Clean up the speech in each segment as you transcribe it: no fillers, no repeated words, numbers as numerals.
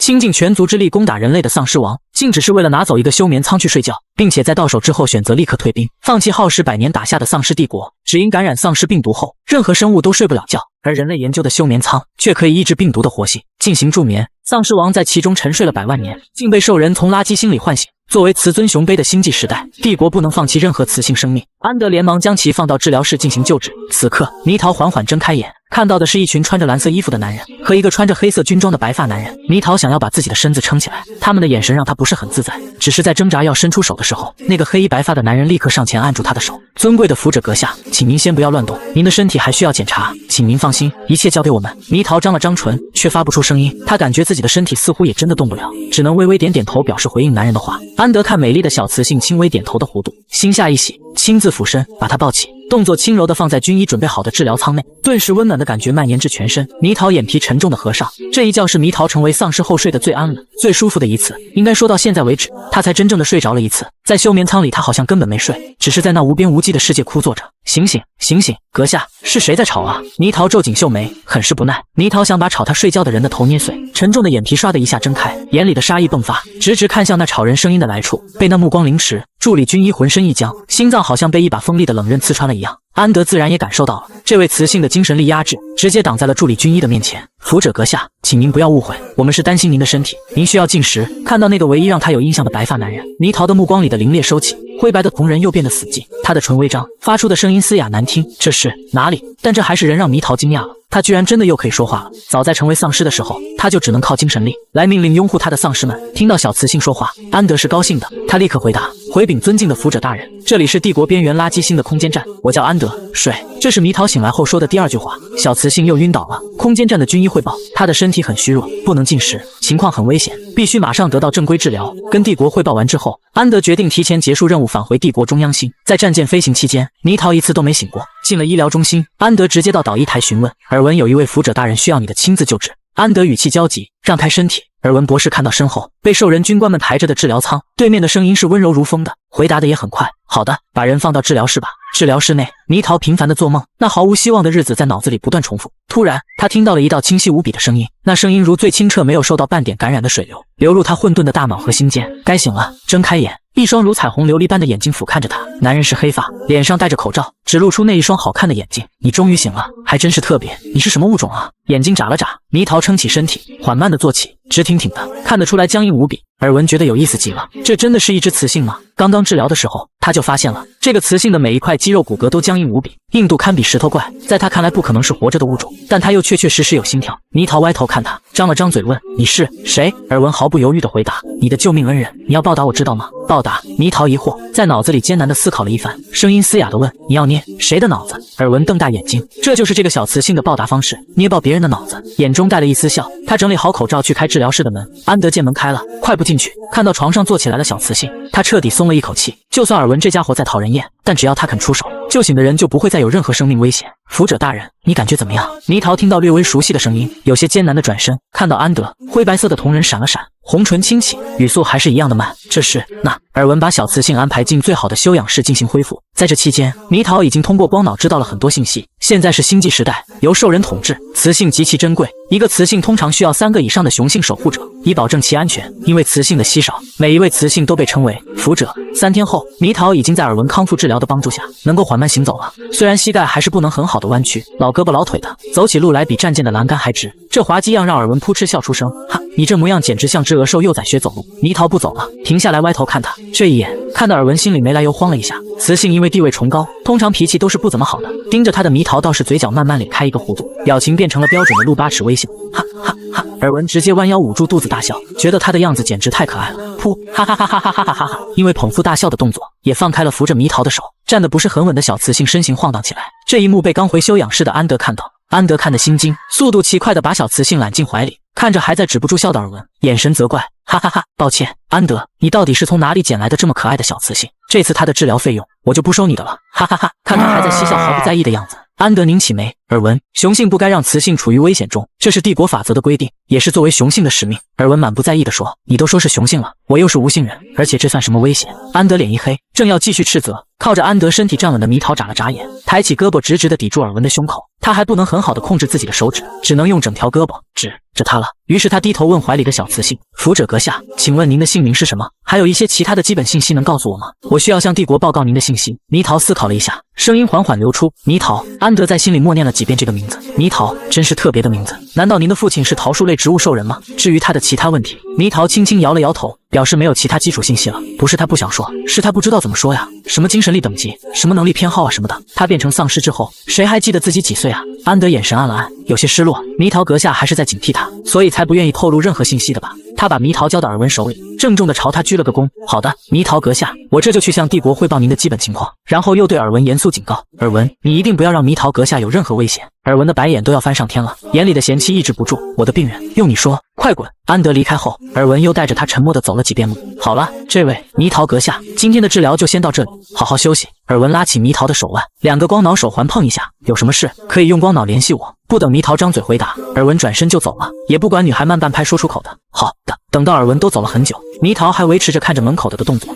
倾尽全族之力攻打人类的丧尸王，竟只是为了拿走一个休眠舱去睡觉，并且在到手之后选择立刻退兵，放弃耗时100年打下的丧尸帝国。只因感染丧尸病毒后，任何生物都睡不了觉，而人类研究的休眠舱却可以抑制病毒的活性，进行助眠。丧尸王在其中沉睡了100万年，竟被兽人从垃圾星里唤醒。作为雌尊雄卑的星际时代，帝国不能放弃任何雌性生命。安德连忙将其放到治疗室进行救治。此刻，泥桃缓缓睁开眼，看到的是一群穿着蓝色衣服的男人和一个穿着黑色军装的白发男人。泥桃想要把自己的身子撑起来，他们的眼神让他不是很自在。只是在挣扎要伸出手的时候，那个黑衣白发的男人立刻上前按住他的手。尊贵的辅者阁下，请您先不要乱动，您的身体还需要检查，请您放心，一切交给我们。泥桃张了张唇，却发不出声音。他感觉自己的身体似乎也真的动不了，只能微微点点头表示回应男人的话。安德看美丽的小雌性轻微点头的弧度，心下一喜，亲自俯身把她抱起，动作轻柔地放在军医准备好的治疗舱内，顿时温暖的感觉蔓延至全身。泥桃眼皮沉重的合上，这一觉是泥桃成为丧尸后睡得最安稳、最舒服的一次。应该说到现在为止，他才真正的睡着了一次。在休眠舱里，他好像根本没睡，只是在那无边无际的世界枯坐着。醒醒，醒醒，阁下，是谁在吵啊？泥桃皱紧秀眉，很是不耐。泥桃想把吵他睡觉的人的头捏碎，沉重的眼皮唰的一下睁开，眼里的杀意迸发，直直看向那吵人声音的来处。被那目光凌迟，助理军医浑身一僵，心脏好像被一把锋利的冷刃刺穿了一样。安德自然也感受到了这位雌性的精神力压制，直接挡在了助理军医的面前。辅者阁下，请您不要误会，我们是担心您的身体，您需要进食。看到那个唯一让他有印象的白发男人，泥桃的目光里的凌冽收起，灰白的瞳仁又变得死寂，他的唇微张，发出的声音嘶哑难听。这是哪里？但这还是仍让泥桃惊讶了，他居然真的又可以说话了。早在成为丧尸的时候，他就只能靠精神力来命令拥护他的丧尸们。听到小雌性说话，安德是高兴的，他立刻回答：回禀尊敬的辅者大人，这里是帝国边缘垃圾星的空间站，我叫安德，睡。这是泥桃醒来后说的第二句话。小雌性又晕倒了。空间站的军医汇报，他的身体很虚弱，不能进食，情况很危险，必须马上得到正规治疗。跟帝国汇报完之后，安德决定提前结束任务，返回帝国中央星。在战舰飞行期间，泥桃一次都没醒过。进了医疗中心，安德直接到导医台询问，耳闻有一位辅者大人需要你的亲自救治。安德语气焦急，让开身体。耳闻博士看到身后被兽人军官们抬着的治疗舱，对面的声音是温柔如风的，回答的也很快。好的，把人放到治疗室吧。治疗室内，泥桃频繁的做梦，那毫无希望的日子在脑子里不断重复。突然，他听到了一道清晰无比的声音，那声音如最清澈没有受到半点感染的水流，流入他混沌的大脑和心间。该醒了，睁开眼，一双如彩虹琉璃般的眼睛俯瞰着他。男人是黑发，脸上戴着口罩，只露出那一双好看的眼睛。你终于醒了，还真是特别。你是什么物种啊？眼睛眨了眨，泥桃撑起身体，缓慢的坐起，直挺挺的，看得出来僵硬无比。耳闻觉得有意思极了，这真的是一只雌性吗？刚刚治疗的时候，他就发现了这个雌性的每一块肌肉骨骼都僵硬无比，硬度堪比石头怪，在他看来不可能是活着的物种，但他又确确实实有心跳。泥桃歪头看他，张了张嘴问：你是谁？耳闻毫不犹豫地回答：你的救命恩人，你要报答我知道吗？报答？泥桃疑惑，在脑子里艰难地思考了一番，声音嘶哑地问：你要捏谁的脑子？耳闻瞪大眼睛，这就是这个小雌性的报答方式，捏爆别人的脑子，眼中带了一丝笑。他整理好口罩去开治疗室的门，安德见门开了，快步进去，看到床上坐起来的小雌性，他彻底松了一口气。就算耳闻这家伙在讨人厌，但只要他肯出手，救醒的人就不会再有任何生命危险。辅者大人，你感觉怎么样？泥桃听到略微熟悉的声音，有些艰难的转身，看到安德，灰白色的瞳仁闪了闪，红唇轻启，语速还是一样的慢。这是那耳闻把小雌性安排进最好的休养室进行恢复。在这期间，泥桃已经通过光脑知道了很多信息。现在是星际时代，由兽人统治，雌性极其珍贵，一个雌性通常需要3个以上的雄性守护者，以保证其安全。因为雌性的稀少，每一位雌性都被称为辅者。3天后，泥桃已经在耳闻康复治疗的帮助下，能够缓慢行走了。虽然膝盖还是不能很好的弯曲，老胳膊老腿的，走起路来比战舰的栏杆还直。这滑稽样让耳闻扑哧笑出声，哈，你这模样简直像只鹅兽幼崽学走路。泥桃不走了，停下来歪头看他，这一眼看到耳闻心里没来由慌了一下。雌性因为地位崇高，通常脾气都是不怎么好的，盯着他的泥桃倒是嘴角慢慢咧开一个弧度，表情变成了标准的鹿八齿微笑，哈哈哈。耳闻直接弯腰捂住肚子大笑，觉得他的样子简直太可爱了，噗，哈哈哈哈哈哈哈哈哈！因为捧腹大笑的动作，也放开了扶着泥桃的手。站得不是很稳的小雌性身形晃荡起来，这一幕被刚回休养室的安德看到，安德看得心惊，速度奇快地把小雌性揽进怀里，看着还在止不住笑的耳闻，眼神责怪，哈哈哈，抱歉，安德，你到底是从哪里捡来的这么可爱的小雌性？这次他的治疗费用我就不收你的了，哈哈哈！看他还在嬉笑毫不在意的样子，安德拧起眉，耳闻，雄性不该让雌性处于危险中，这是帝国法则的规定，也是作为雄性的使命。耳闻满不在意地说，你都说是雄性了，我又是无性人，而且这算什么危险？安德脸一黑，正要继续斥责，靠着安德身体站稳的迷桃眨了眨眼，抬起胳膊直直地抵住尔文的胸口。他还不能很好的控制自己的手指，只能用整条胳膊指着他了。于是他低头问怀里的小雌性：“辅者阁下，请问您的姓名是什么？还有一些其他的基本信息能告诉我吗？我需要向帝国报告您的信息。”迷桃思考了一下，声音缓缓流出：“迷桃。”安德在心里默念了几遍这个名字。迷桃真是特别的名字。难道您的父亲是桃树类植物兽人吗？至于他的其他问题，迷桃轻轻摇了摇头，表示没有其他基础信息了。不是他不想说，是他不知道怎么说呀。什么精神力等级，什么能力偏好啊什么的。他变成丧尸之后，谁还记得自己几岁啊？安德眼神暗了暗，有些失落。迷桃阁下还是在警惕他，所以才不愿意透露任何信息的吧？他把迷桃交到尔文手里，郑重地朝他鞠了个躬。好的，迷桃阁下，我这就去向帝国汇报您的基本情况。然后又对尔文严肃警告：尔文，你一定不要让迷桃阁下有任何危险。尔文的白眼都要翻上天了，眼里的嫌弃抑制不住。我的病人，用你说，快滚！安德离开后，尔文又带着他沉默地走了几遍路。好了，这位迷桃阁下，今天的治疗就先到这里，好好休息。尔文拉起迷桃的手腕，2个光脑手环碰一下，有什么事可以用光脑联系我。不等迷桃张嘴回答，尔文转身就走了，也不管女孩慢半拍说出口的好的。等到尔文都走了很久，迷桃还维持着看着门口的动作。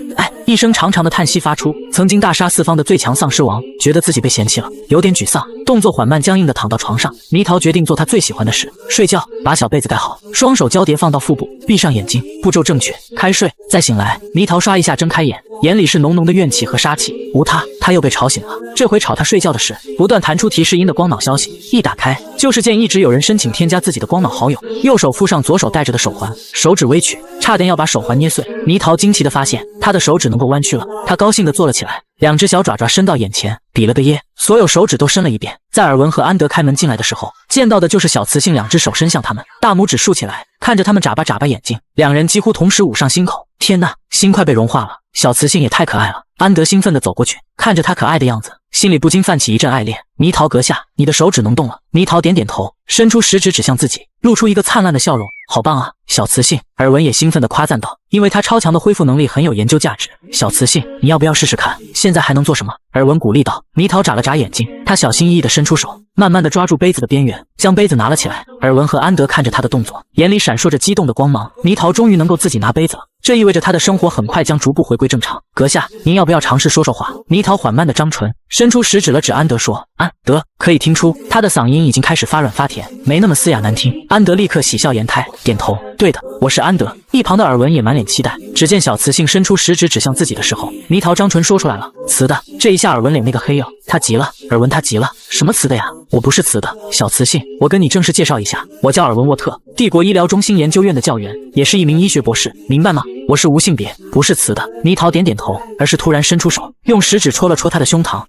一声长长的叹息发出。曾经大杀四方的最强丧尸王，觉得自己被嫌弃了，有点沮丧，动作缓慢僵硬地躺到床上。迷桃决定做他最喜欢的事，睡觉。把小被子盖好，双手交叠放到腹部，闭上眼睛，步骤正确，开睡。再醒来，迷桃刷一下睁开眼，眼里是浓浓的怨气和杀气。无他又被吵醒了。这回吵他睡觉的是不断弹出提示音的光脑消息，一打开就是见一直有人申请添加自己的光脑好友。右手附上左手戴着的手环，手指微曲，差点要把手环捏碎。迷桃惊奇地发现他的手指能够弯曲了，他高兴地坐了起来，2只小爪爪伸到眼前，比了个耶，所有手指都伸了一遍。在尔文和安德开门进来的时候，见到的就是小雌性2只手伸向他们，大拇指竖起来，看着他们眨巴眨巴眼睛。2人几乎同时捂上心口。天哪，心快被融化了，小雌性也太可爱了。安德兴奋地走过去，看着他可爱的样子，心里不禁泛起一阵爱恋。迷桃阁下，你的手指能动了。迷桃点点头，伸出食指指向自己，露出一个灿烂的笑容。好棒啊，小雌性！尔文也兴奋地夸赞道，因为他超强的恢复能力很有研究价值。小雌性，你要不要试试看？现在还能做什么？尔文鼓励道。迷桃眨了眨眼睛，他小心翼翼地伸出手，慢慢地抓住杯子的边缘，将杯子拿了起来。尔文和安德看着他的动作，眼里闪烁着激动的光芒。迷桃终于能够自己拿杯子了，这意味着他的生活很快将逐步回归正常。阁下，您要不要尝试说说话？迷桃缓慢地张唇，伸出食指了指安德说。安德可以听出他的嗓音已经开始发软发甜，没那么嘶哑难听。安德立刻喜笑颜开，点头，对的，我是安德。一旁的尔文也满脸期待。只见小雌性伸出食指指向自己的时候，迷桃张唇说出来了，雌的。这一下尔文脸那个黑哟，他急了。尔文他急了，什么雌的呀？我不是雌的，小雌性，我跟你正式介绍一下，我叫尔文沃特，帝国医疗中心研究院的教员，也是一名医学博士，明白吗？我是无性别，不是雌的。迷桃点点头，而是突然伸出手，用食指戳了戳他的胸膛。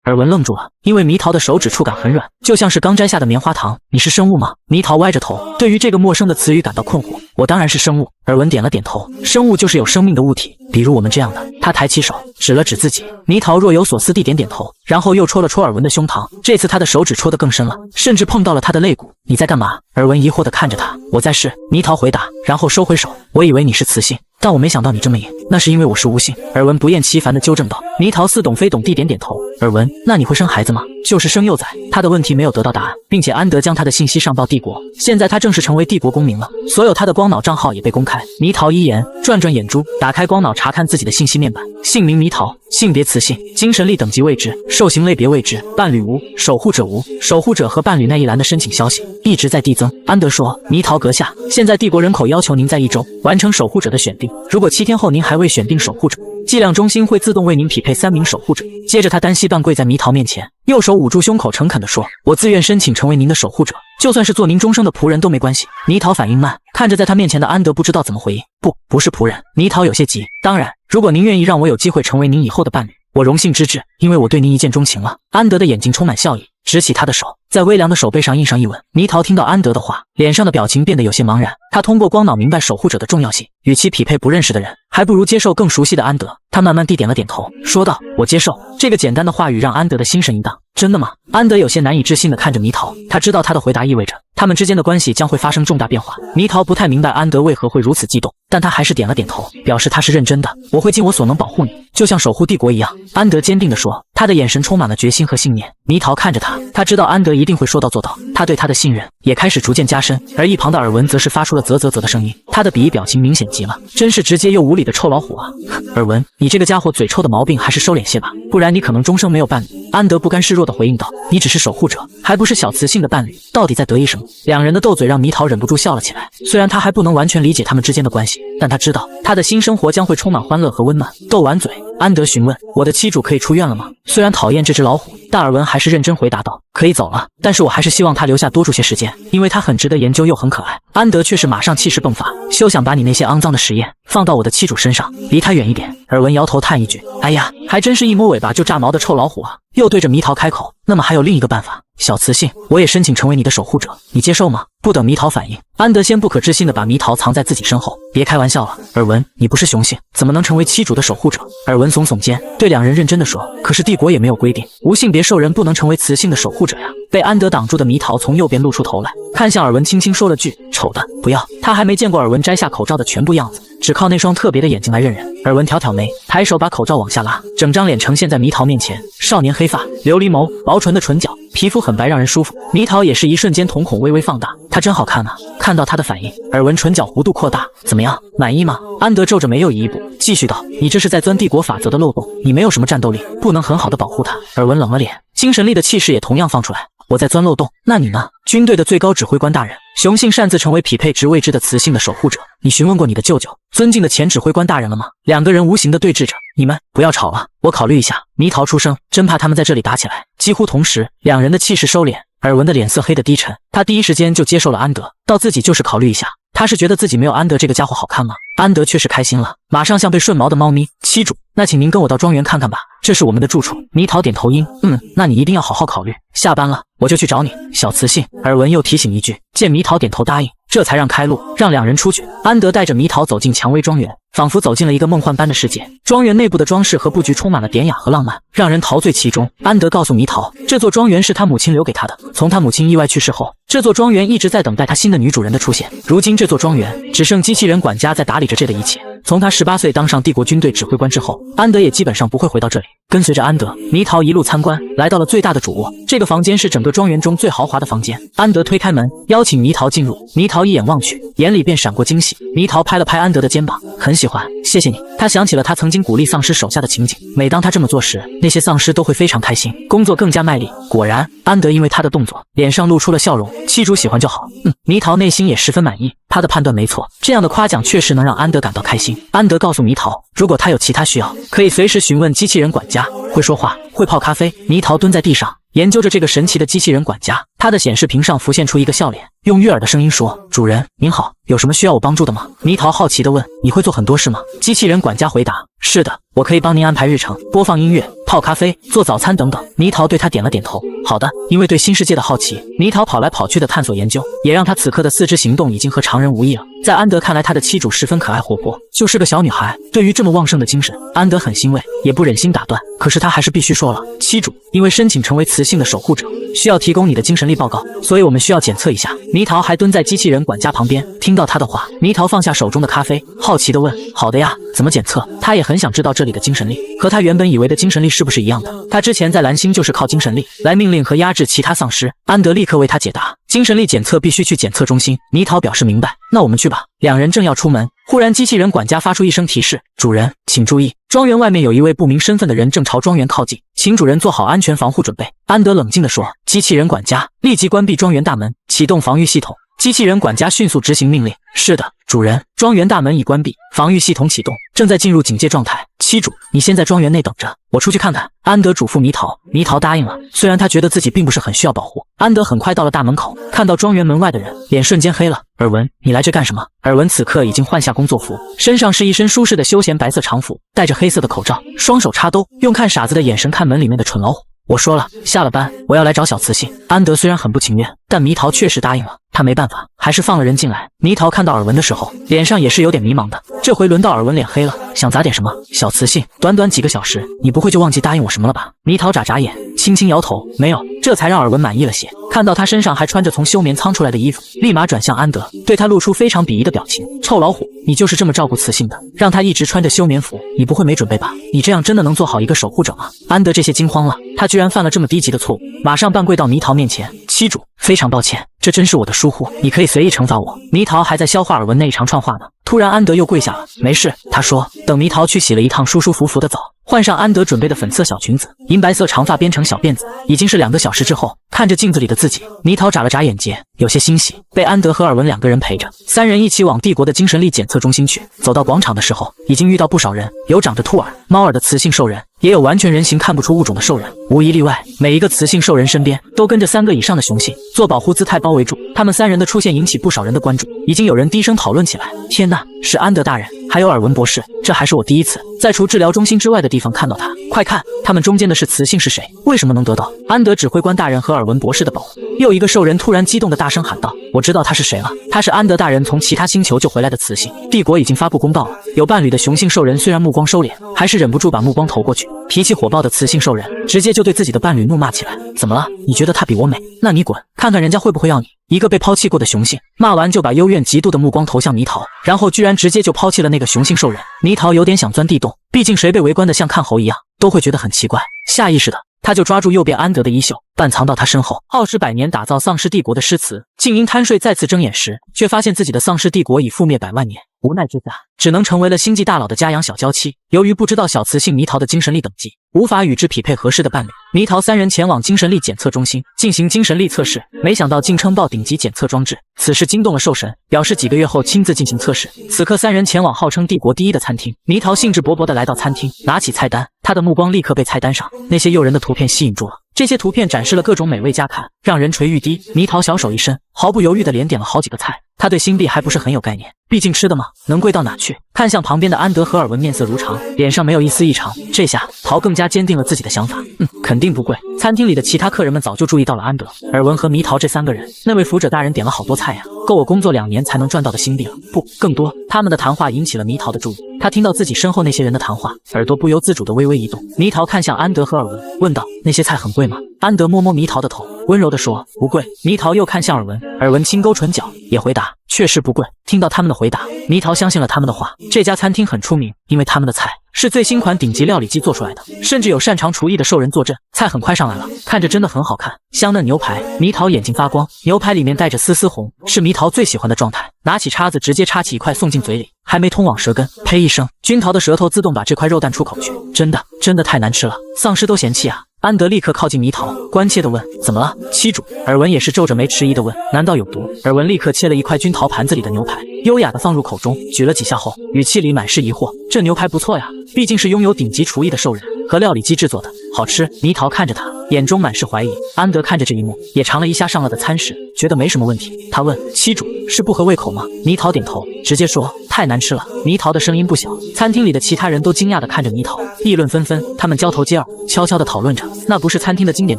尔文愣住了，因为迷桃的手指触感很软，就像是刚摘下的棉花糖。你是生物吗？迷桃歪着头，对于这个陌生的词语感到困惑。我当然是生物。尔文点了点头，生物就是有生命的物体，比如我们这样的。他抬起手指了指自己，迷桃若有所思地点点头，然后又戳了戳尔文的胸膛。这次他的手指戳得更深了，甚至碰到了他的肋骨。你在干嘛？尔文疑惑地看着他。我在试。迷桃回答，然后收回手。我以为你是雌性，但我没想到你这么硬。那是因为我是无性。尔文不厌其烦地纠正道。迷桃似懂非懂地点点头。尔文，那你会生孩子吗？就是生幼崽。他的问题没有得到答案，并且安德将他的信息上报帝国，现在他正式成为帝国公民了，所有他的光脑账号也被公开。迷桃一言，转转眼珠，打开光脑查看自己的信息面板。姓名迷桃，性别雌性，精神力等级未知，兽形类别未知，伴侣无，守护者无。守护者和伴侣那一栏的申请消息一直在递增。安德说，迷桃阁下，现在帝国人口要求您在1周完成守护者的选定，如果7天后您还未选定守护者，计量中心会自动为您匹配3名守护者。接着他单膝半跪在迷桃面前，右手捂住胸口，诚恳地说，我自愿申请成为您的守护者，就算是做您终生的仆人都没关系。迷桃反应慢，看着在他面前的安德，不知道怎么回应。不是仆人。迷桃有些急。当然，如果您愿意让我有机会成为您以后的伴侣，我荣幸之至，因为我对您一见钟情了。安德的眼睛充满笑意，执起他的手，在微凉的手背上印上一吻。迷桃听到安德的话，脸上的表情变得有些茫然。他通过光脑明白守护者的重要性，与其匹配不认识的人，还不如接受更熟悉的安德。他慢慢地点了点头，说道，我接受。这个简单的话语让安德的心神一荡。真的吗？安德有些难以置信地看着迷桃，他知道他的回答意味着他们之间的关系将会发生重大变化。迷桃不太明白安德为何会如此激动，但但他还是点了点头，表示他是认真的。我会尽我所能保护你，就像守护帝国一样。安德坚定地说，他的眼神充满了决心和信念。猕桃看着他，他知道安德一定会说到做到，他对他的信任也开始逐渐加深。而一旁的尔文则是发出了啧啧啧的声音，他的鄙夷表情明显极了，真是直接又无理的臭老虎啊！尔文，你这个家伙嘴臭的毛病还是收敛些吧，不然你可能终生没有伴侣。安德不甘示弱地回应道，你只是守护者，还不是小雌性的伴侣，到底在得意什么？两人的斗嘴让猕桃忍不住笑了起来，虽然他还不能完全理解他们之间的关系，但他知道他的新生活将会充满欢乐和温暖。斗完嘴，安德询问，我的妻主可以出院了吗？虽然讨厌这只老虎，但尔文还是认真回答道，可以走了，但是我还是希望他留下多住些时间，因为他很值得研究又很可爱。安德却是马上气势迸发，休想把你那些肮脏的实验放到我的妻主身上，离他远一点。尔文摇头叹一句，哎呀，还真是一摸尾巴就炸毛的臭老虎啊！又对着猕桃开口，那么还有另一个办法，小雌性，我也申请成为你的守护者，你接受吗？不等猕桃反应，安德先不可置信地把猕桃藏在自己身后，别开玩笑了，尔文，你不是雄性，怎么能成为妻主的守护者？尔文耸耸肩，对两人认真地说，可是帝国也没有规定，无性别兽人不能成为雌性的守护者呀。被安德挡住的猕桃从右边露出头来，看向尔文，轻轻说了句，丑的，不要。他还没见过尔文摘下口罩的全部样子，只靠那双特别的眼睛来认人。尔文挑挑眉，抬手把口罩往下拉，整张脸呈现在猕桃面前，少年黑发，琉璃眸，薄唇的唇角，皮肤很白，让人舒服。猕桃也是一瞬间瞳孔微微放大，他真好看啊！看到他的反应，尔文唇角弧度扩大，怎么样，满意吗？安德皱着眉又移一步，继续道，你这是在钻帝国法则的漏洞，你没有什么战斗力，不能很好的保护他。尔文冷了脸，精神力的气势也同样放出来，我在钻漏洞，那你呢？军队的最高指挥官大人，雄性擅自成为匹配值未知的雌性的守护者，你询问过你的舅舅，尊敬的前指挥官大人了吗？两个人无形的对峙着，你们不要吵了，我考虑一下。猕桃出声，真怕他们在这里打起来。几乎同时，两人的气势收敛，尔文的脸色黑得低沉，他第一时间就接受了安德，到自己就是考虑一下。他是觉得自己没有安德这个家伙好看吗？安德却是开心了，马上像被顺毛的猫咪。妻主，那请您跟我到庄园看看吧，这是我们的住处。猕桃点头应，那你一定要好好考虑。下班了，我就去找你，小雌性。尔文又提醒一句，见猕桃点头答应，这才让开路，让两人出去。安德带着猕桃走进蔷薇庄园，仿佛走进了一个梦幻般的世界。庄园内部的装饰和布局充满了典雅和浪漫，让人陶醉其中。安德告诉猕桃，这座庄园是他母亲留给他的，从他母亲意外去世后，这座庄园一直在等待他新的女主人的出现。如今这座庄园只剩机器人管家在打理着这的一切。从他18岁当上帝国军队指挥官之后，安德也基本上不会回到这里。跟随着安德，猕桃一路参观，来到了最大的主卧。这个房间是整个庄园中最豪华的房间。安德推开门，邀请猕桃进入。猕桃一眼望去，眼里便闪过惊喜。猕桃拍了拍安德的肩膀，很喜欢，谢谢你。他想起了他曾经鼓励丧尸手下的情景，每当他这么做时，那些丧尸都会非常开心，工作更加卖力。果然，安德因为他的动作，脸上露出了笑容。妻主喜欢就好。猕桃内心也十分满意，他的判断没错，这样的夸奖确实能让安德感到开心。安德告诉猕桃，如果他有其他需要，可以随时询问机器人管家，会说话，会泡咖啡。猕桃蹲在地上研究着这个神奇的机器人管家，他的显示屏上浮现出一个笑脸，用悦耳的声音说，主人您好，有什么需要我帮助的吗？猕桃好奇地问，你会做很多事吗？机器人管家回答，是的，我可以帮您安排日程，播放音乐，泡咖啡，做早餐等等。猕桃对他点了点头，好的。因为对新世界的好奇，猕桃跑来跑去的探索研究，也让他此刻的四肢行动已经和常人无异了。在安德看来，他的妻主十分可爱活泼，就是个小女孩。对于这么旺盛的精神，安德很欣慰，也不忍心打断，可是他还是必须说了，妻主，因为申请成为雌性的守护者，需要提供你的精神力报告，所以我们需要检测一下。猕桃还蹲在机器人管家旁边，听到他的话，猕桃放下手中的咖啡，好奇地问，好的呀，怎么检测？他也很想知道这里的精神力，和他原本以为的精神力是不是一样的？他之前在蓝星就是靠精神力来命令和压制其他丧尸。安德立刻为他解答，精神力检测必须去检测中心。猕桃表示明白，那我们去吧。两人正要出门，忽然机器人管家发出一声提示，主人请注意，庄园外面有一位不明身份的人正朝庄园靠近，请主人做好安全防护准备。安德冷静地说，机器人管家立即关闭庄园大门，启动防御系统。机器人管家迅速执行命令，是的，主人，庄园大门已关闭，防御系统启动，正在进入警戒状态。妻主，你先在庄园内等着，我出去看看。安德嘱咐猕桃，猕桃答应了。虽然他觉得自己并不是很需要保护。安德很快到了大门口，看到庄园门外的人，脸瞬间黑了。尔文，你来这干什么？尔文此刻已经换下工作服，身上是一身舒适的休闲白色长服，戴着黑色的口罩，双手插兜，用看傻子的眼神看门里面的蠢老虎。我说了，下了班我要来找小雌性。安德虽然很不情愿，但猕桃确实答应了。他没办法，还是放了人进来。猕桃看到尔文的时候，脸上也是有点迷茫的。这回轮到尔文脸黑了，想砸点什么？小雌性，短短几个小时，你不会就忘记答应我什么了吧？猕桃眨眨眼，轻轻摇头，没有。这才让尔文满意了些。看到他身上还穿着从休眠舱出来的衣服，立马转向安德，对他露出非常鄙夷的表情。臭老虎，你就是这么照顾雌性的，让他一直穿着休眠服，你不会没准备吧？你这样真的能做好一个守护者吗？安德这些惊慌了，他居然犯了这么低级的错误，马上半跪到猕桃面前，妻主，非常抱歉，这真是我的疏忽，你可以随意惩罚我。猕桃还在消化尔文那一长串话呢，突然安德又跪下了，没事，他说，等猕桃去洗了一趟舒舒服服的澡，换上安德准备的粉色小裙子，银白色长发编成小辫子，已经是2个小时之后。看着镜子里的自己，猕桃眨了眨眼睫，有些欣喜，被安德和尔文2个人陪着，3人一起往帝国的精神力检测中心去。走到广场的时候，已经遇到不少人，有长着兔耳、猫耳的雌性兽人，也有完全人形看不出物种的兽人，无一例外，每一个雌性兽人身边都跟着3个以上的雄性，做保护姿态包围住。他们3人的出现引起不少人的关注，已经有人低声讨论起来。天哪，是安德大人，还有尔文博士，这还是我第一次在除治疗中心之外的地方看到他。快看，他们中间的是雌性是谁？为什么能得到安德指挥官大人和尔文博士的保护？又一个兽人突然激动地大声喊道：“我知道他是谁了，他是安德大人从其他星球救回来的雌性。帝国已经发布公报了，有伴侣的雄性兽人虽然目光收敛，还是忍不住把目光投过去。脾气火爆的雌性兽人直接就对自己的伴侣怒骂起来：怎么了？你觉得她比我美？那你滚，看看人家会不会要你。”一个被抛弃过的雄性骂完就把幽怨嫉妒的目光投向猕桃，然后居然直接就抛弃了那个雄性兽人。猕桃有点想钻地洞，毕竟谁被围观的像看猴一样，都会觉得很奇怪。下意识的，他就抓住右边安德的衣袖，半藏到他身后。傲视百年打造丧尸帝国的诗词，静音贪睡再次睁眼时，却发现自己的丧尸帝国已覆灭100万年。无奈之下，只能成为了星际大佬的家养小娇妻。由于不知道小雌性猕桃的精神力等级，无法与之匹配合适的伴侣，猕桃3人前往精神力检测中心进行精神力测试。没想到竟称爆顶级检测装置，此事惊动了兽神，表示几个月后亲自进行测试。此刻3人前往号称帝国第一的餐厅，猕桃兴致勃勃地来到餐厅，拿起菜单，他的目光立刻被菜单上那些诱人的图片吸引住了。这些图片展示了各种美味佳肴，让人垂欲滴。猕桃小手一伸，毫不犹豫地连点了好几个菜。他对新币还不是很有概念，毕竟吃的嘛，能贵到哪去？看向旁边的安德和尔文，面色如常，脸上没有一丝异常。这下桃更加坚定了自己的想法，肯定不贵。餐厅里的其他客人们早就注意到了安德、尔文和猕桃这3个人。那位服者大人点了好多菜呀，够我工作2年才能赚到的新币了，不，更多。他们的谈话引起了猕桃的注意，他听到自己身后那些人的谈话，耳朵不由自主地微微一动。猕桃看向安德和尔文，问道：“那些菜很贵吗？”安德摸摸猕桃的头，温柔地说：“不贵。”猕桃又看向尔文，尔文轻勾唇角，也回答：“确实不贵。”听到他们的回答，猕桃相信了他们的话。这家餐厅很出名，因为他们的菜是最新款顶级料理机做出来的，甚至有擅长厨艺的兽人坐镇。菜很快上来了，看着真的很好看，香嫩牛排。猕桃眼睛发光，牛排里面带着丝丝红，是猕桃最喜欢的状态。拿起叉子直接插起一块送进嘴里，还没通往舌根，呸一声，君桃的舌头自动把这块肉蛋出口去。真的太难吃了，丧尸都嫌弃啊。安德立刻靠近猕桃，关切地问：“怎么了，妻主？”尔文也是皱着眉迟疑地问：“难道有毒？”尔文立刻切了一块君桃盘子里的牛排，优雅地放入口中，咀了几下后，语气里满是疑惑：“这牛排不错呀，毕竟是拥有顶级厨艺的兽人和料理机制作的，好吃。”猕桃看着他，眼中满是怀疑。安德看着这一幕，也尝了一下上了的餐食，觉得没什么问题。他问：“妻主，是不合胃口吗？”猕桃点头，直接说：“太难吃了。”猕桃的声音不小，餐厅里的其他人都惊讶地看着猕桃，议论纷纷。他们交头接耳，悄悄地讨论着：“那不是餐厅的经典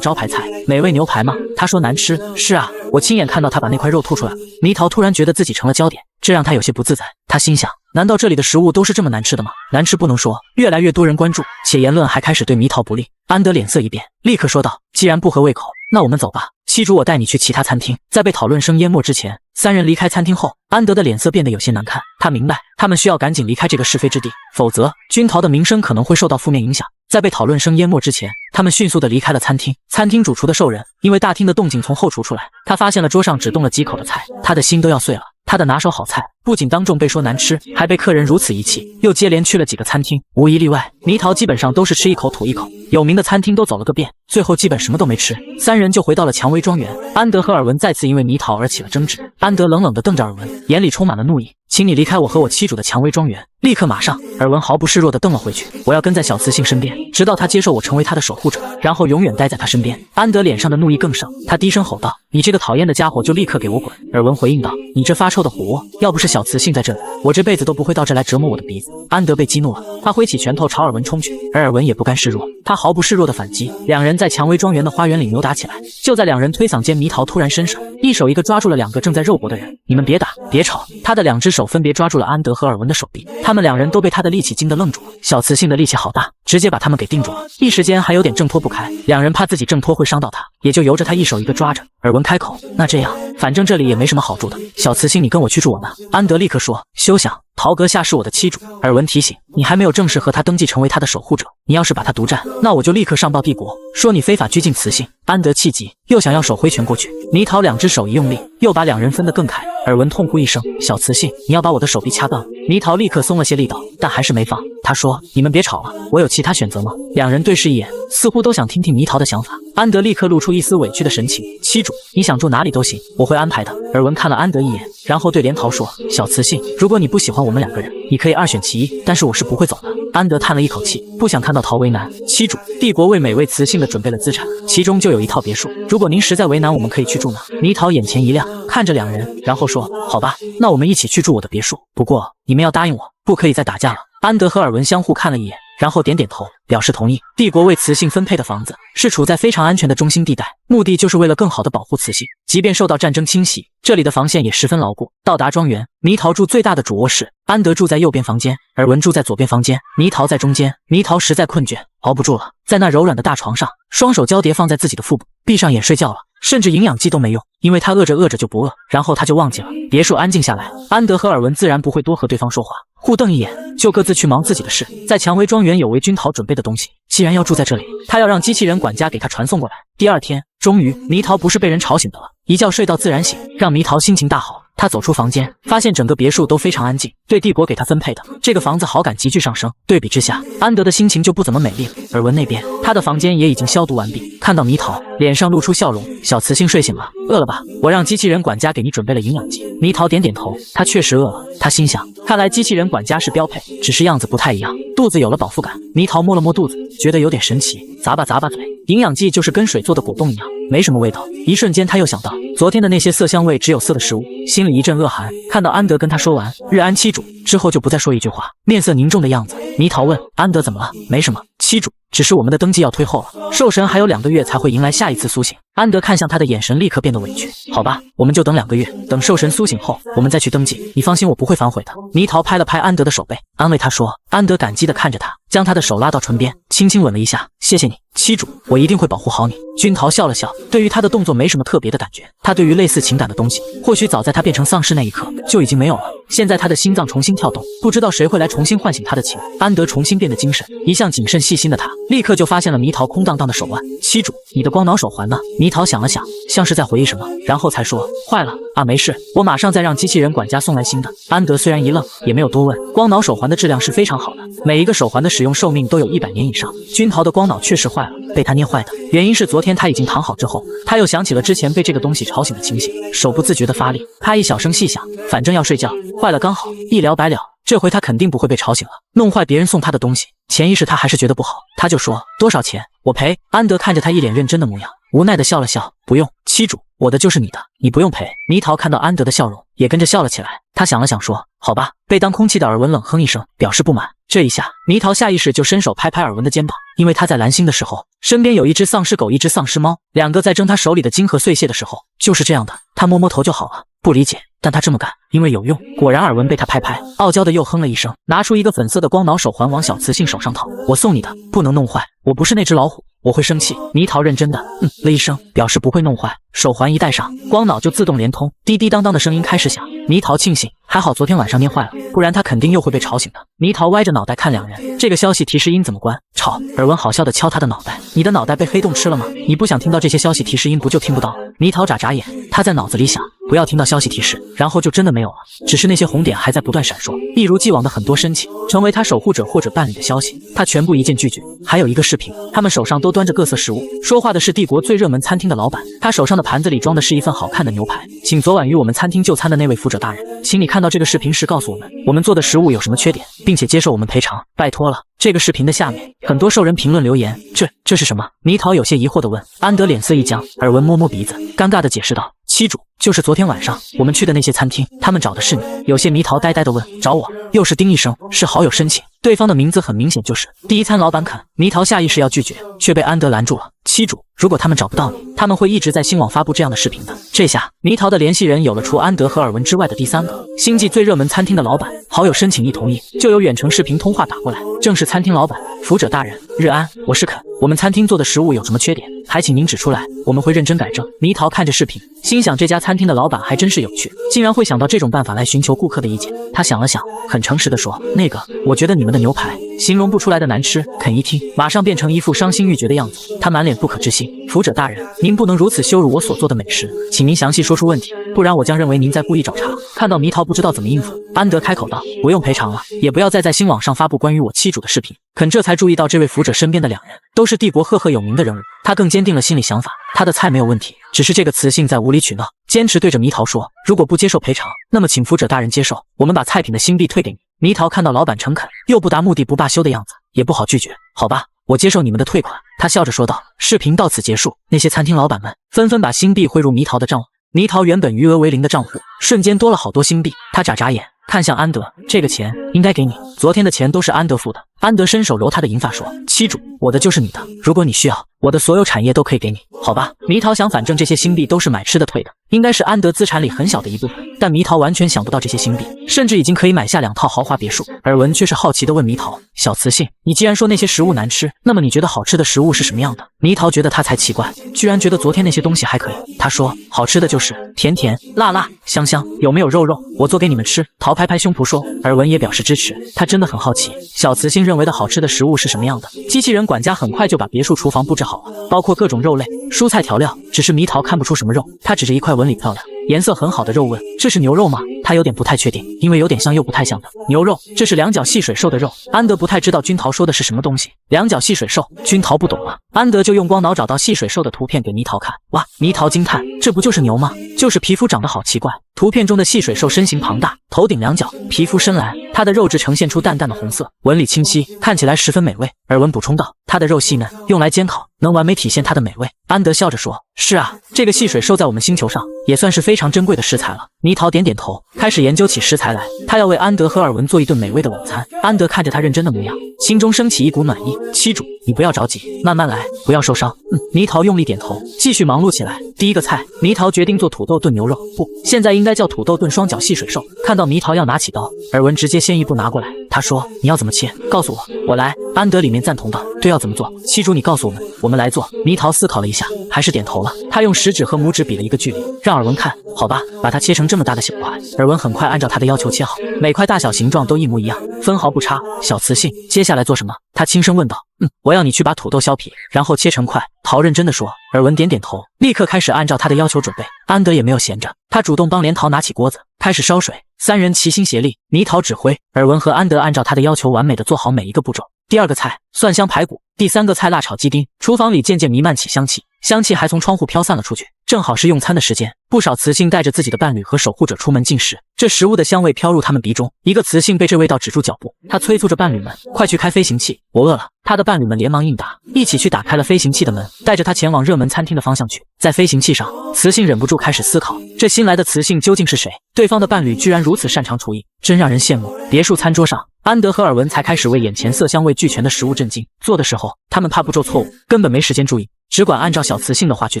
招牌菜美味牛排吗？”他说难吃。是啊，我亲眼看到他把那块肉吐出来了。猕桃突然觉得自己成了焦点，这让他有些不自在。他心想，难道这里的食物都是这么难吃的吗？难吃不能说，越来越多人关注，且言论还开始对猕桃不利。安德脸色一变，立刻说道：“既然不合胃口，那我们走吧。妻主，我带你去其他餐厅。”在被讨论声淹没之前，3人离开餐厅后，安德的脸色变得有些难看。他明白，他们需要赶紧离开这个是非之地，否则君桃的名声可能会受到负面影响。在被讨论声淹没之前，他们迅速地离开了餐厅。餐厅主厨的兽人因为大厅的动静从后厨出来，他发现了桌上只动了几口的菜，他的心都要碎了。他的拿手好菜不仅当众被说难吃，还被客人如此遗弃，又接连去了几个餐厅，无一例外，猕桃基本上都是吃一口吐一口，有名的餐厅都走了个遍，最后基本什么都没吃。3人就回到了蔷薇庄园。安德和尔文再次因为猕桃而起了争执。安德冷冷地瞪着尔文，眼里充满了怒意：“请你离开我和我妻主的蔷薇庄园，立刻马上！”尔文毫不示弱地瞪了回去：“我要跟在小雌性身边，直到他接受我成为他的守护者，然后永远待在他身边。”安德脸上的怒意更盛，他低声吼道：“你这个讨厌的家伙，就立刻给我滚！”尔文回应道：“你这发臭的虎窝，要不是小雌性在这里，我这辈子都不会到这来折磨我的鼻子。”安德被激怒了，他挥起拳头朝尔文冲去，而尔文也不甘示弱，他毫不示弱的反击，2人在蔷薇庄园的花园里扭打起来。就在两人推搡间，猕桃突然伸手，一手一个抓住了两个正在肉搏的人。你们别打，别吵！他的两只手分别抓住了安德和尔文的手臂，他们两人都被他的力气惊得愣住了。小雌性的力气好大，直接把他们给定住了，一时间还有点挣脱不开。两人怕自己挣脱会伤到他，也就由着他一手一个抓着。尔文开口：“那这样，反正这里也没什么好住的，小雌性，你跟我去住我那。”安德立刻说：“休想！陶阁下是我的妻主。”尔文提醒：“你还没有正式和他登记成为他的守护者，你要是把他独占，那我就立刻上报帝国，说你非法拘禁雌性。”安德气急，又想要手挥拳过去，猕桃两只手一用力，又把两人分得更开。尔文痛哭一声：“小雌性，你要把我的手臂掐断！”猕桃立刻松了些力道，但还是没放。他说：“你们别吵了，我有其他选择吗？”两人对视一眼，似乎都想听听猕桃的想法。安德立刻露出一丝委屈的神情：“妻主，你想住哪里都行，我会安排的。”尔文看了安德一眼，然后对莲桃说：“小雌性，如果你不喜欢我们两个人，你可以二选其一，但是我是不会走的。”安德叹了一口气，不想看到桃为难。妻主，帝国为每位雌性的准备了资产，其中就有一套别墅。如果您实在为难，我们可以去住那。猕桃眼前一亮，看着两人，然后说：“好吧，那我们一起去住我的别墅。不过你们要答应我，不可以再打架了。”安德和尔文相互看了一眼，然后点点头，表示同意。帝国为雌性分配的房子是处在非常安全的中心地带，目的就是为了更好的保护雌性，即便受到战争侵袭，这里的防线也十分牢固。到达庄园，猕桃住最大的主卧室，安德住在右边房间，尔文住在左边房间，猕桃在中间。猕桃实在困倦，熬不住了，在那柔软的大床上，双手交叠放在自己的腹部，闭上眼睡觉了，甚至营养剂都没用，因为他饿着就不饿，然后他就忘记了。别墅安静下来，安德和尔文自然不会多和对方说话，互瞪一眼就各自去忙自己的事。在蔷薇庄园有为君桃准备的东西，既然要住在这里，他要让机器人管家给他传送过来。第二天，终于猕桃不是被人吵醒的了，一觉睡到自然醒，让猕桃心情大好。他走出房间，发现整个别墅都非常安静，对帝国给他分配的这个房子好感急剧上升。对比之下，安德的心情就不怎么美丽了。尔文那边，他的房间也已经消毒完毕，看到猕桃，脸上露出笑容：“小雌性睡醒了，饿了吧？我让机器人管家给你准备了营养剂。”猕桃点点头，他确实饿了。他心想，看来机器人管家是标配，只是样子不太一样，肚子有了饱腹感。猕桃摸了摸肚子，觉得有点神奇，咂巴咂巴嘴，营养剂就是跟水做的果冻一样，没什么味道。一瞬间，他又想到昨天的那些色香味只有色的食物，心里一阵恶寒。看到安德跟他说完“日安妻主”之后，就不再说一句话，面色凝重的样子。猕桃问安德怎么了？没什么，妻主，只是我们的登记要推后了，兽神还有2个月才会迎来下一次苏醒。安德看向他的眼神立刻变得委屈。好吧，我们就等2个月，等兽神苏醒后，我们再去登记。你放心，我不会反悔的。猕桃拍了拍安德的手背，安慰他说。安德感激地看着他，将他的手拉到唇边，轻轻吻了一下。谢谢你，妻主，我一定会保护好你。君桃笑了笑，对于他的动作没什么特别的感觉。他对于类似情感的东西，或许早在他变成丧尸那一刻就已经没有了。现在他的心脏重新跳动，不知道谁会来重新唤醒他的情。安德重新变得精神，一向谨慎细心的他，立刻就发现了猕桃空荡荡的手腕。妻主，你的光脑手环呢？猕桃想了想，像是在回忆什么，然后才说：坏了啊，没事，我马上再让机器人管家送来新的。安德虽然一愣，也没有多问。光脑手环的质量是非常好的，每一个手环的使用寿命都有100年以上。君桃的光脑确实坏了，被他捏坏的。原因是昨天他已经躺好之后，他又想起了之前被这个东西吵醒的情形，手不自觉的发力。他一小声细想，反正要睡觉，坏了刚好，一了百了。这回他肯定不会被吵醒了。弄坏别人送他的东西，潜意识他还是觉得不好，他就说：多少钱？我赔。安德看着他一脸认真的模样，无奈的笑了笑：不用，妻主，我的就是你的，你不用赔。猕桃看到安德的笑容，也跟着笑了起来。他想了想说：好吧。被当空气的尔文冷哼一声，表示不满。这一下，猕桃下意识就伸手拍拍尔文的肩膀，因为他在蓝星的时候，身边有一只丧尸狗，一只丧尸猫，2个在争他手里的金和碎屑的时候，就是这样的。他摸摸头就好了。不理解，但他这么干，因为有用。果然，尔文被他拍拍，傲娇的又哼了一声，拿出一个粉色的光脑手环往小雌性手上套。我送你的，不能弄坏，我不是那只老虎，我会生气。猕桃认真的了一声，表示不会弄坏。手环一戴上，光脑就自动连通，滴滴当当的声音开始响。猕桃庆幸，还好昨天晚上捏坏了，不然他肯定又会被吵醒的。猕桃歪着脑袋看两人，这个消息提示音怎么关？吵！尔文好笑的敲他的脑袋，你的脑袋被黑洞吃了吗？你不想听到这些消息提示音，不就听不到了？猕桃眨眨眼，他在脑子里想，不要听到消息提示，然后就真的没有了。只是那些红点还在不断闪烁，一如既往的很多申请成为他守护者或者伴侣的消息，他全部一键拒绝。还有一个视频，他们手上都端着各色食物，说话的是帝国最热门餐厅的老板，他手上的盘子里装的是一份好看的牛排，请昨晚与我们餐厅就餐的那位服者大人，请你看到这个视频时告诉我们做的食物有什么缺点，并且接受我们赔偿，拜托了。这个视频的下面，很多兽人评论留言，这是什么？猕桃有些疑惑地问。安德脸色一僵，尔文摸摸鼻子，尴尬地解释道：妻主，就是昨天晚上我们去的那些餐厅，他们找的是你。有些猕桃呆呆地问：找我？又是叮一声，是好友申请。对方的名字很明显就是第一餐老板肯。猕桃下意识要拒绝，却被安德拦住了。期主，如果他们找不到你，他们会一直在新网发布这样的视频的。这下猕桃的联系人有了除安德和尔文之外的第三个，星际最热门餐厅的老板。好友申请一同意，就有远程视频通话打过来，正是餐厅老板。服者大人，日安，我是肯，我们餐厅做的食物有什么缺点，还请您指出来，我们会认真改正。猕桃看着视频，心想这家餐厅的老板还真是有趣，竟然会想到这种办法来寻求顾客的意见。他想了想，很诚实地说，那个，我觉得你们的牛排形容不出来的难吃。肯一听，马上变成一副伤心欲绝的样子，他满脸不可置信。服者大人，您不能如此羞辱我所做的美食，请您详细说出问题，不然我将认为您在故意找茬。看到猕桃不知道怎么应付，安德开口道，不用赔偿了，也不要再在新网上发布关于我妻主的视频。肯这才注意到这位服者身边的两人都是帝国赫赫有名的人物，他更坚定了心理想法，他的菜没有问题，只是这个雌性在无理取闹，坚持对着猕桃说，如果不接受赔偿，那么请服者大人接受，我们把菜品的新币退给你。猕桃看到老板诚恳又不达目的不罢休的样子，也不好拒绝，好吧，我接受你们的退款。他笑着说道。视频到此结束，那些餐厅老板们纷纷把新币汇入猕桃的账户，猕桃原本余额为0的账户瞬间多了好多新币，他眨眨眼看向安德，这个钱应该给你，昨天的钱都是安德付的。安德伸手揉他的银发说，妻主，我的就是你的，如果你需要，我的所有产业都可以给你，好吧。猕桃想，反正这些新币都是买吃的退的，应该是安德资产里很小的一部分，但猕桃完全想不到这些新币甚至已经可以买下2套豪华别墅。尔文却是好奇地问猕桃，小雌性，你既然说那些食物难吃，那么你觉得好吃的食物是什么样的？猕桃觉得他才奇怪，居然觉得昨天那些东西还可以。他说，好吃的就是甜甜辣辣香香，有没有肉肉，我做给你们吃。桃拍拍胸脯说。尔文也表示支持，他真的很好奇小雌性认为的好吃的食物是什么样的。机器人管家很快就把别墅厨房布置好了，包括各种肉类、蔬菜调料，只是猕桃看不出什么肉。他指着一块纹理漂亮、颜色很好的肉问，这是牛肉吗？他有点不太确定，因为有点像又不太像的牛肉。这是两角细水兽的肉。安德不太知道君桃说的是什么东西，两角细水兽，君桃不懂了。安德就用光脑找到细水兽的图片给猕桃看，哇！猕桃惊叹，这不就是牛吗？就是皮肤长得好奇怪。图片中的细水兽身形庞大，头顶2角，皮肤深蓝，它的肉质呈现出淡淡的红色，纹理清晰，看起来十分美味。尔文补充道，它的肉细嫩，用来煎烤能完美体现它的美味。安德笑着说，是啊，这个细水兽在我们星球上也算是非常珍贵的食材了。猕桃点点头，开始研究起食材来，他要为安德和尔文做一顿美味的晚餐。安德看着他认真的模样，心中升起一股暖意。妻主，你不要着急，慢慢来，不要受伤。猕桃用力点头，继续忙碌起来。第一个菜，猕桃决定做土豆炖牛肉，不，现在应该叫土豆炖双脚细水兽。看到猕桃要拿起刀，尔文直接先一步拿过来，他说，你要怎么切？告诉我，我来。安德里面赞同道，对，要怎么做？妻主你告诉我们来做。猕桃思考了一下，还是点头了。他用食指和拇指比了一个距离，让尔文看，好吧，把它切成这么大的小块。尔文很快按照他的要求切好，每块大小形状都一模一样，分毫不差。小雌性，接下来做什么？他轻声问道。我要你去把土豆削皮，然后切成块。桃认真地说。尔文点点头，立刻开始按照他的要求准备。安德也没有闲着，他主动帮连桃拿起锅子，开始烧水。三人齐心协力，猕桃指挥，尔文和安德按照他的要求完美地做好每一个步骤。第二个菜，蒜香排骨。第三个菜，辣炒鸡丁。厨房里渐渐弥漫起香气，香气还从窗户飘散了出去，正好是用餐的时间。不少雌性带着自己的伴侣和守护者出门进食，这食物的香味飘入他们鼻中。一个雌性被这味道止住脚步，他催促着伴侣们快去开飞行器，我饿了。他的伴侣们连忙应答，一起去打开了飞行器的门，带着他前往热门餐厅的方向去。在飞行器上，雌性忍不住开始思考，这新来的雌性究竟是谁？对方的伴侣居然如此擅长厨艺，真让人羡慕。别墅餐桌上，安德和尔文才开始为眼前色香味俱全的食物震惊。做的时候，他们怕不做错误，根本没时间注意，只管按照小雌性的话去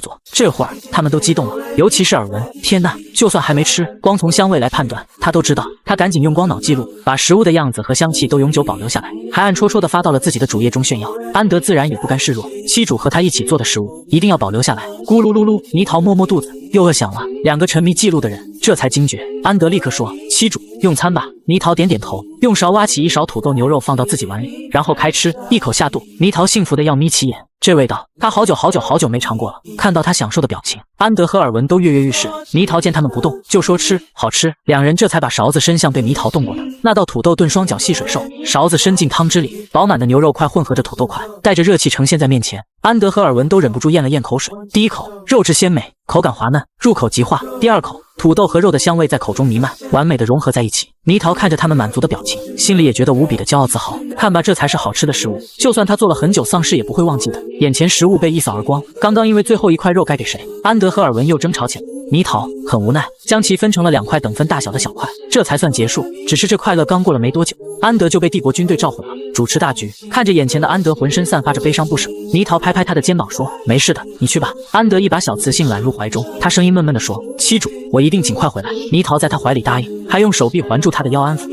做。这会儿他们都激动了，尤其是尔文，天哪，就算还没吃，光从香味来判断他都知道。他赶紧用光脑记录，把食物的样子和香气都永久保留下来，还暗戳戳地发到了自己的主页中炫耀。安德自然也不甘示弱，妻主和他一起做的食物一定要保留下来。咕噜噜噜，猕桃摸摸肚子，又饿响了。两个沉迷记录的人这才惊觉。安德立刻说，妻主，用餐吧。猕桃点点头，用勺挖起一勺土豆牛肉放到自己碗里，然后开吃，一口下肚。猕桃幸福的要眯起眼，这味道他好久没尝过了。看到他享受的表情，安德和尔文都跃跃欲试。猕桃见他们不动，就说吃，好吃。两人这才把勺子伸向被猕桃动过的那道土豆炖双脚细水兽，勺子伸进汤汁里，饱满的牛肉块混合着土豆块，带着热气呈现在面前。安德和尔文都忍不住咽了咽口水。第一口，肉质鲜美，口感滑嫩，入口即化。第二口，土豆和肉的香味在口中弥漫，完美的融合在一起。猕桃看着他们满足的表情，心里也觉得无比的骄傲自豪。看吧，这才是好吃的食物，就算他做了很久，丧尸也不会忘记的。眼前食物被一扫而光，刚刚因为最后一块肉该给谁，安德和尔文又争吵起来。猕桃很无奈，将其分成了2块等分大小的小块，这才算结束。只是这快乐刚过了没多久，安德就被帝国军队召回了，主持大局。看着眼前的安德，浑身散发着悲伤不舍。猕桃拍拍他的肩膀说：“没事的，你去吧。”安德一把小雌性揽入怀中，他声音闷闷地说：“妻主，我一定尽快回来。”猕桃在他怀里答应，还用手臂环住他的腰安抚：“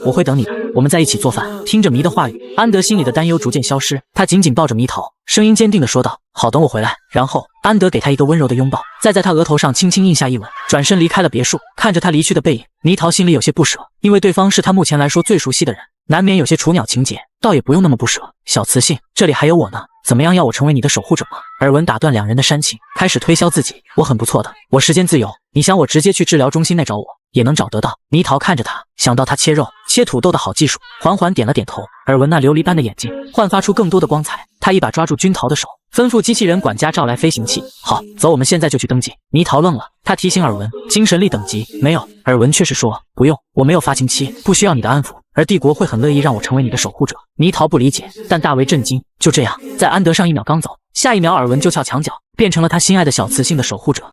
我会等你的，我们在一起做饭。”听着猕的话语，安德心里的担忧逐渐消失，他紧紧抱着猕桃，声音坚定地说道：“好，等我回来。”然后安德给他一个温柔的拥抱，再在他额头上轻轻印下一吻，转身离开了别墅。看着他离去的背影，猕桃心里有些不舍，因为对方是他目前来说最熟悉的人，难免有些雏鸟情节，倒也不用那么不舍。小雌性，这里还有我呢，怎么样，要我成为你的守护者吗？耳闻打断2人的煽情，开始推销自己：“我很不错的，我时间自由，你想我直接去治疗中心内找我，也能找得到。”猕桃看着他，想到他切肉、切土豆的好技术，缓缓点了点头。耳闻那琉璃般的眼睛，焕发出更多的光彩，他一把抓住君桃的手，吩咐机器人管家召来飞行器。“好，走，我们现在就去登记。”猕桃愣了，他提醒耳闻精神力等级没有，耳闻却是说：“不用，我没有发情期，不需要你的安抚，而帝国会很乐意让我成为你的守护者。”猕桃不理解，但大为震惊。就这样，在安德上1秒刚走，下1秒耳闻就撬墙角，变成了他心爱的小雌性的守护者。